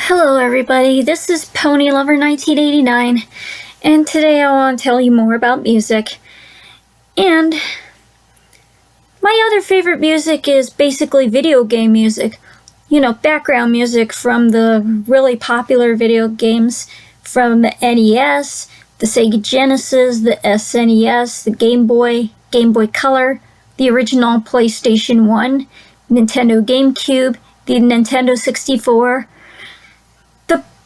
Hello everybody, this is Pony Lover 1989, and today I want to tell you more about music. And my other favorite music is basically video game music. You know, background music from the really popular video games from the NES, the Sega Genesis, the SNES, the Game Boy Color, the original PlayStation 1, Nintendo GameCube, the Nintendo 64,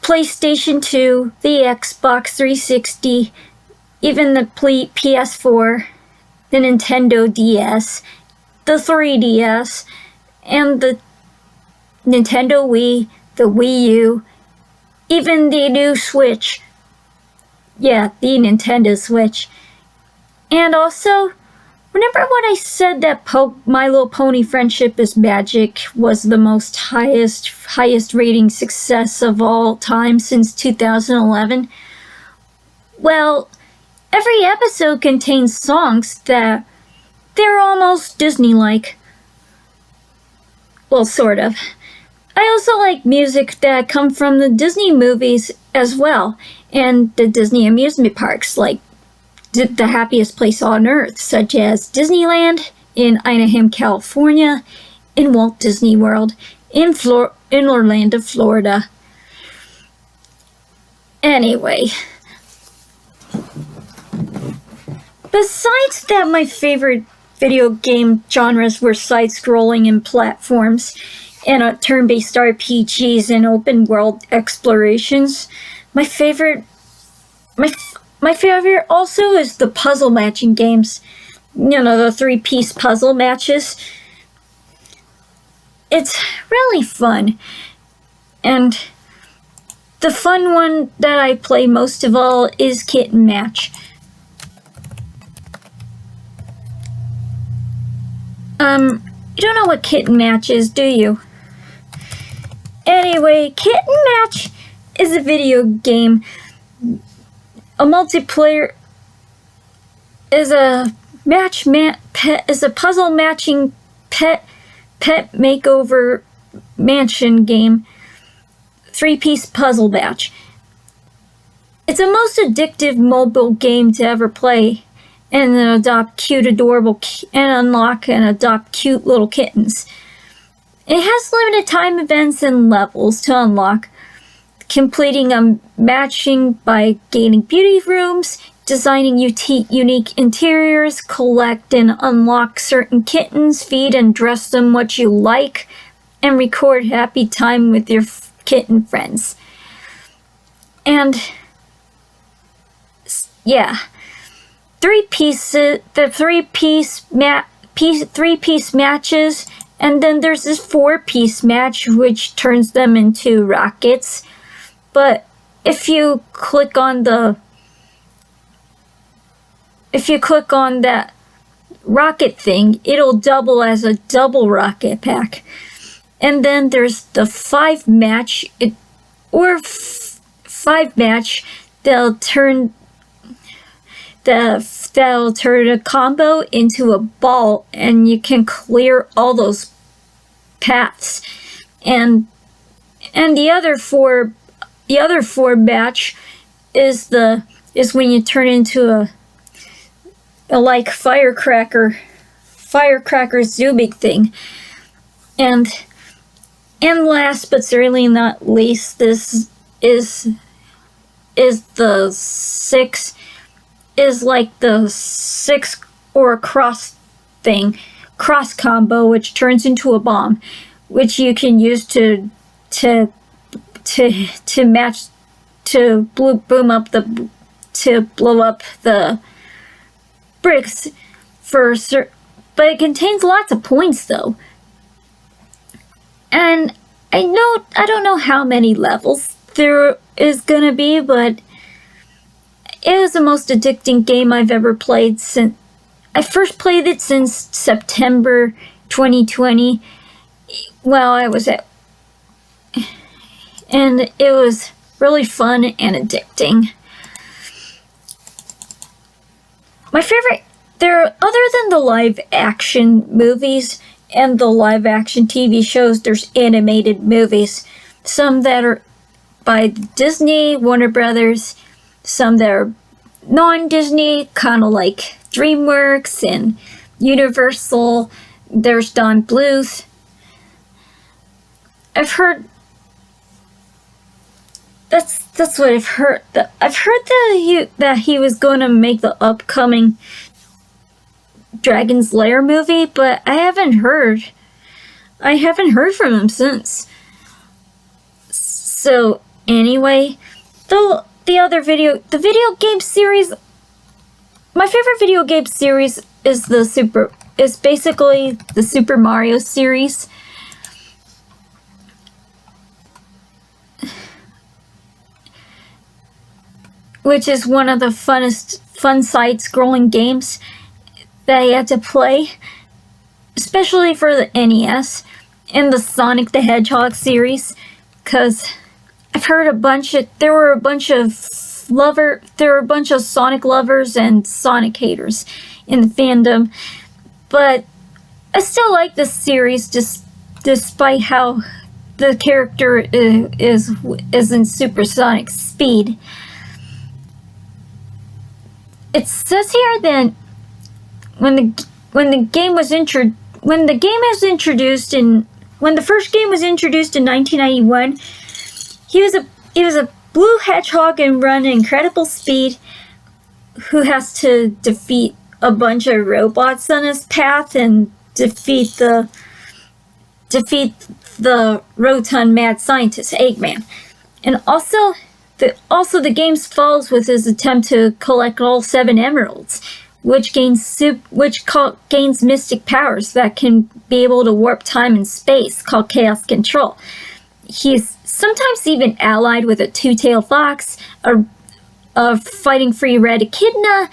PlayStation 2, the Xbox 360, even the PS4, the Nintendo DS, the 3DS, and the Nintendo Wii, the Wii U, even the new Switch. Yeah, the Nintendo Switch. And also, remember when I said that My Little Pony Friendship is Magic was the most highest rating success of all time since 2011? Well, every episode contains songs that they're almost Disney-like. Well, sort of. I also like music that come from the Disney movies as well, and the Disney amusement parks, like the happiest place on earth, such as Disneyland in Anaheim, California, in Walt Disney World, in Orlando, Florida. Anyway, besides that, my favorite video game genres were side-scrolling and platforms, and turn-based RPGs and open-world explorations. My favorite also is the puzzle matching games. You know, the 3-piece puzzle matches. It's really fun. And the fun one that I play most of all is Kitten Match. You don't know what Kitten Match is, do you? Anyway, Kitten Match is a video game. A multiplayer is a puzzle matching pet makeover mansion game. 3-piece puzzle match. It's the most addictive mobile game to ever play, and unlock and adopt cute little kittens. It has limited time events and levels to unlock, completing a matching by gaining beauty rooms, designing unique interiors, collect and unlock certain kittens, feed and dress them what you like, and record happy time with your kitten friends. And yeah, three-piece matches, and then there's this 4-piece match which turns them into rockets. But if you click on that rocket thing, it'll double as a double rocket pack. And then there's the 5-match, that'll turn a combo into a ball, and you can clear all those paths. And the other 4 match is when you turn into a like firecracker zooming thing. And last but certainly not least, this is the 6 is like the 6 or a cross combo, which turns into a bomb, which you can use to blow up the bricks but it contains lots of points though. And I don't know how many levels there is gonna be, but it was the most addicting game I've ever played since I first played it since September 2020. Well, and it was really fun and addicting. My favorite, other than the live action movies and the live action TV shows, there's animated movies. Some that are by Disney, Warner Brothers, some that are non-Disney, kind of like DreamWorks and Universal. There's Don Bluth. I've heard that's what I've heard. I've heard that he was going to make the upcoming Dragon's Lair movie, but I haven't heard from him since. So anyway, the video game series. My favorite video game series is basically the Super Mario series. Which is one of the fun side-scrolling games that you have to play, especially for the NES and the Sonic the Hedgehog series, because I've heard there were a bunch of Sonic lovers and Sonic haters in the fandom, but I still like this series despite how the character is in supersonic speed. It says here that when the first game was introduced in 1991, he was a blue hedgehog and run at incredible speed, who has to defeat a bunch of robots on his path and defeat the rotund mad scientist Eggman. And also the game follows with his attempt to collect all 7 emeralds, which gains mystic powers that can be able to warp time and space, called Chaos Control. He's sometimes even allied with a two-tailed fox, a fighting free red echidna,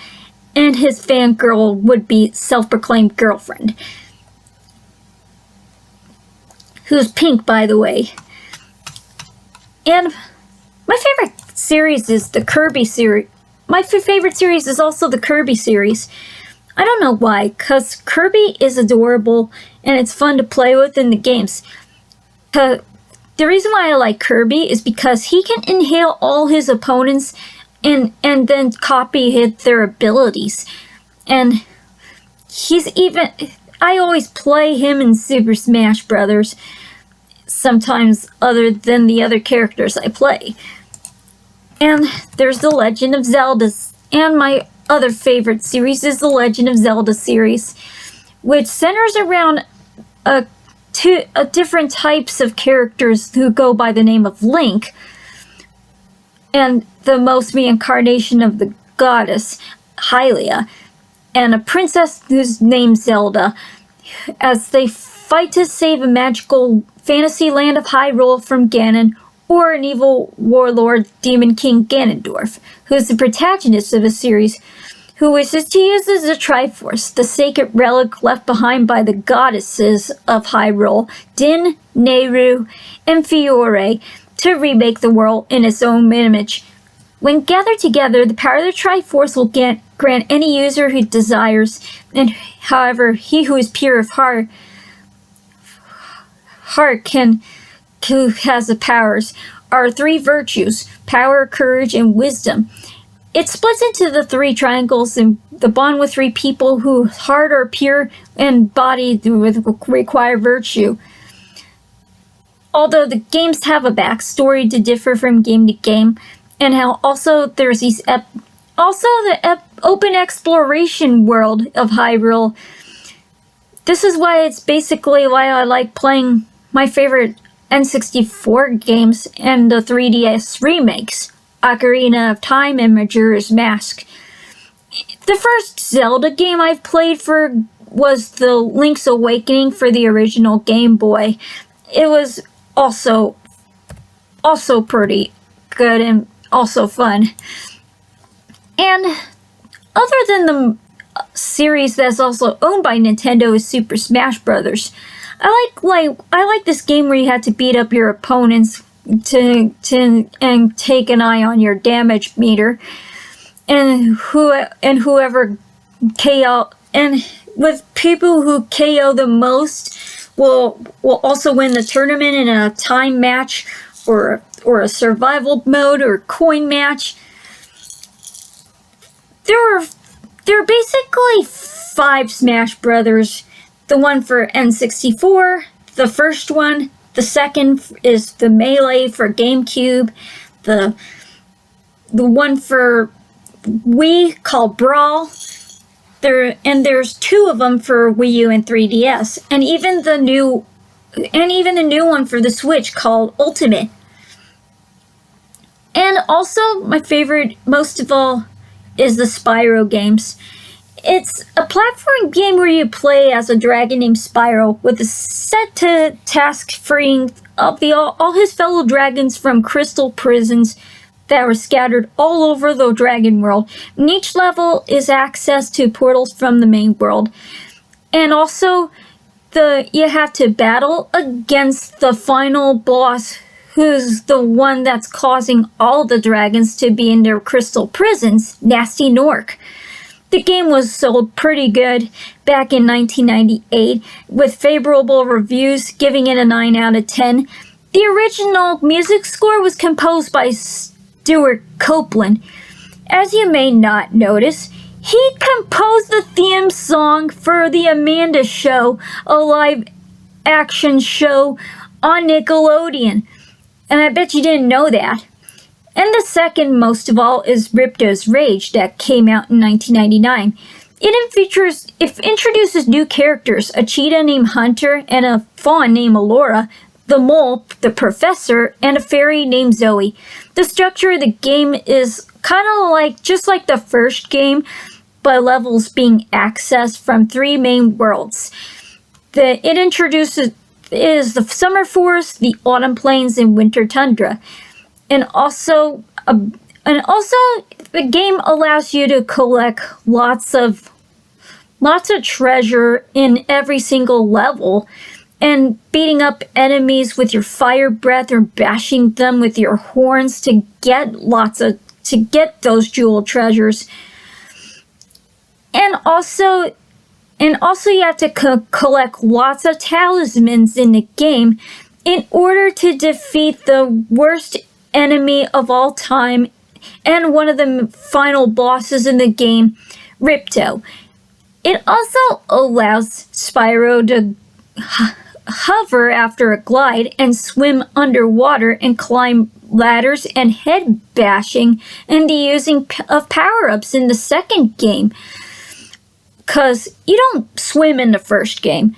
and his fangirl would-be self-proclaimed girlfriend, who's pink, by the way. And my favorite series is the Kirby series. My favorite series is also the Kirby series. I don't know why, because Kirby is adorable and it's fun to play with in the games. The reason why I like Kirby is because he can inhale all his opponents and then copy their abilities. And I always play him in Super Smash Brothers, sometimes other than the other characters I play. And there's The Legend of Zelda, and my other favorite series is The Legend of Zelda series, which centers around different types of characters who go by the name of Link, and the most reincarnation of the goddess Hylia, and a princess who's named Zelda, as they fight to save a magical fantasy land of Hyrule from Ganon, or an evil warlord, Demon King Ganondorf, who is the protagonist of the series, who wishes to use the Triforce, the sacred relic left behind by the goddesses of Hyrule, Din, Nehru, and Fiore, to remake the world in its own image. When gathered together, the power of the Triforce will grant any user who desires, and however, he who is pure of heart who has the powers, are 3 virtues: power, courage, and wisdom. It splits into the 3 triangles and the bond with 3 people whose heart are pure and body require virtue. Although the games have a backstory to differ from game to game, and how also there's the open exploration world of Hyrule. This is why it's basically why I like playing my favorite N64 games and the 3DS remakes, Ocarina of Time and Majora's Mask. The first Zelda game I've played was the Link's Awakening for the original Game Boy. It was also pretty good and also fun. And other than the series that's also owned by Nintendo is Super Smash Brothers. I like this game where you have to beat up your opponents and take an eye on your damage meter, and whoever KO, and with people who KO the most will also win the tournament in a time match or a survival mode or coin match. There are basically 5 Smash Brothers. The one for N64, the first one, the second is the Melee for GameCube, the one for Wii called Brawl. There's 2 of them for Wii U and 3DS, and even the new one for the Switch called Ultimate. And also, my favorite, most of all, is the Spyro games. It's a platform game where you play as a dragon named Spyro with a set to task freeing all his fellow dragons from crystal prisons that were scattered all over the dragon world. And each level is access to portals from the main world. And also, you have to battle against the final boss, who's the one that's causing all the dragons to be in their crystal prisons, Nasty Nork. The game was sold pretty good back in 1998, with favorable reviews, giving it a 9 out of 10. The original music score was composed by Stuart Copeland. As you may not notice, he composed the theme song for The Amanda Show, a live-action show on Nickelodeon. And I bet you didn't know that. And the second, most of all, is Ripto's Rage that came out in 1999. It introduces new characters, a cheetah named Hunter and a fawn named Alora, the mole, the professor, and a fairy named Zoe. The structure of the game is kind of just like the first game, but levels being accessed from 3 main worlds. It introduces the summer forest, the autumn plains, and winter tundra. And also the game allows you to collect lots of treasure in every single level, and beating up enemies with your fire breath or bashing them with your horns to get those jewel treasures. And also you have to collect lots of talismans in the game in order to defeat the worst enemy of all time and one of the final bosses in the game, Ripto. It also allows Spyro to hover after a glide and swim underwater and climb ladders and head bashing and the using of power-ups in the second game, because you don't swim in the first game.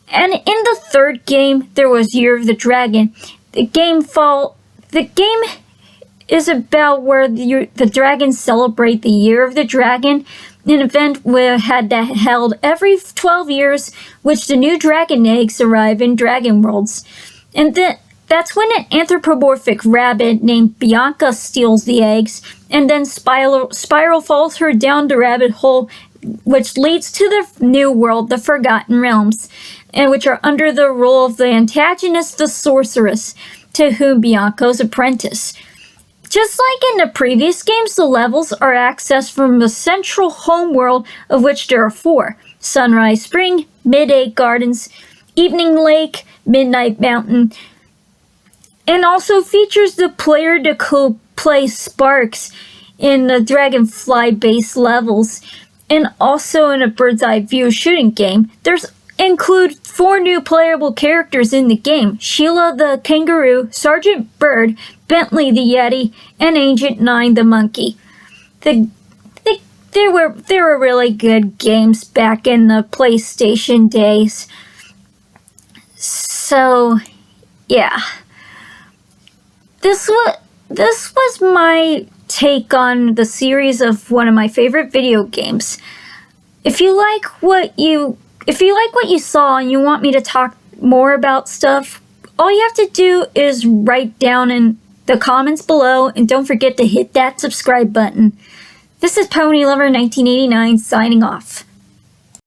And in the third game, there was Year of the Dragon. The game is about where the dragons celebrate the Year of the Dragon, an event held every 12 years, which the new dragon eggs arrive in dragon worlds. And that's when an anthropomorphic rabbit named Bianca steals the eggs, and then Spyro follows her down the rabbit hole, which leads to the new world, the Forgotten Realms, and which are under the rule of the antagonist, the sorceress, to whom Bianca's apprentice. Just like in the previous games, the levels are accessed from the central home world, of which there are 4: Sunrise Spring, Midday Gardens, Evening Lake, Midnight Mountain, and also features the player to play Sparks in the Dragonfly-based levels, and also in a bird's eye view shooting game. Include 4 new playable characters in the game: Sheila the kangaroo, Sergeant Bird, Bentley the Yeti, and Agent 9 the monkey. They were really good games back in the PlayStation days. So, yeah. This was my take on the series of one of my favorite video games. If you like what you saw and you want me to talk more about stuff, all you have to do is write down in the comments below, and don't forget to hit that subscribe button. This is Pony Lover 1989 signing off.